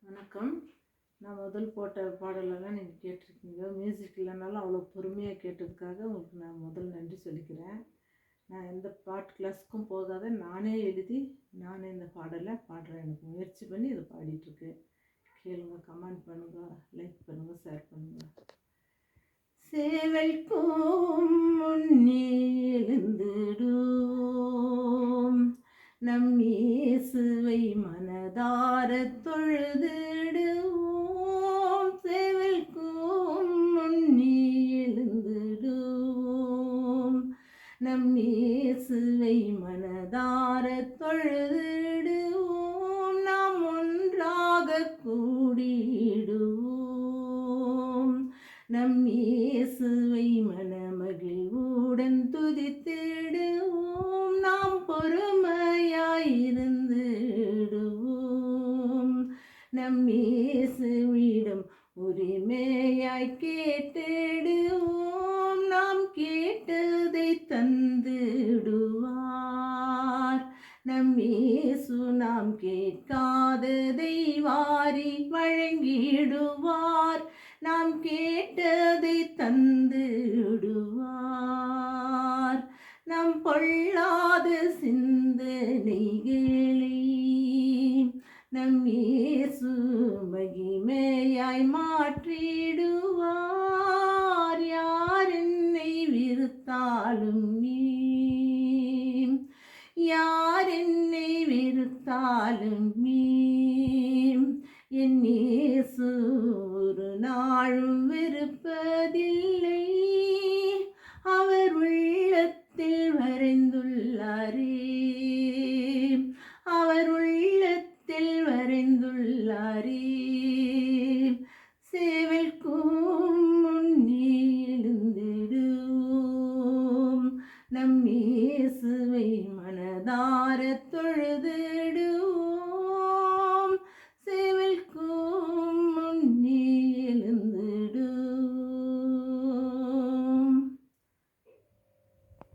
வணக்கம். நான் முதல் போட்ட பாடலெல்லாம் நீங்கள் கேட்டிருக்கீங்க. மியூசிக் இல்லைனாலும் அவ்வளோ பொறுமையாக கேட்டதுக்காக உங்களுக்கு நான் முதல் நன்றி சொல்லிக்கிறேன். நான் எந்த பாட்டு கிளாஸுக்கும் போகாத நானே எழுதி நானே இந்த பாடலை பாடுறேன். எனக்கு முயற்சி பண்ணி இதை பாடிட்டுருக்கேன். கேளுங்க, கமெண்ட் பண்ணுங்கள், லைக் பண்ணுங்கள், ஷேர் பண்ணுங்கள். சேவல்க்கும் முன்னே எழுந்திடுவோம், நம் இயேசுவை மனதார தொழுதிடுவோம். சேவல்க்கும் முன்னே எழுந்திடுவோம், நம் இயேசுவை மனதார தொழுதிடுவோம். நாம் ஒன்றாக கூடிடுவோம், நம் இயேசுவை மனமகிழ்வுடன் துதித்திடுவோம். நாம் பொறுமையாயிருந்திடுவோம், நம் இயேசுவிடம் உரிமையாய் கேட்டிடுவோம். நாம் கேட்டதை தந்திடுவார், நம் இயேசு நாம் கேட்காததை வாரி வழங்கிடுவார். நாம் கேட்டதை தந்திடுவார். நம் பொல்லாத சிந்தனைகளை நம் இயேசு மகிமையாய் மாற்றிடுவார். யார் என்னை வெறுத்தாலும் யார் என்னை வெறுத்தாலும் என் இயேசு ஒரு நாளும் வெறுப்பதில்லை. அவர் உள்ளத்தில் வரைந்துள்ளாரே, அவர் உள்ளத்தில் வரைந்துள்ளாரே. சேவல்க்கும் முன்னே எழுந்திடுவோம், நம் இயேசுவை மனதார தொழுதிடுவோம்.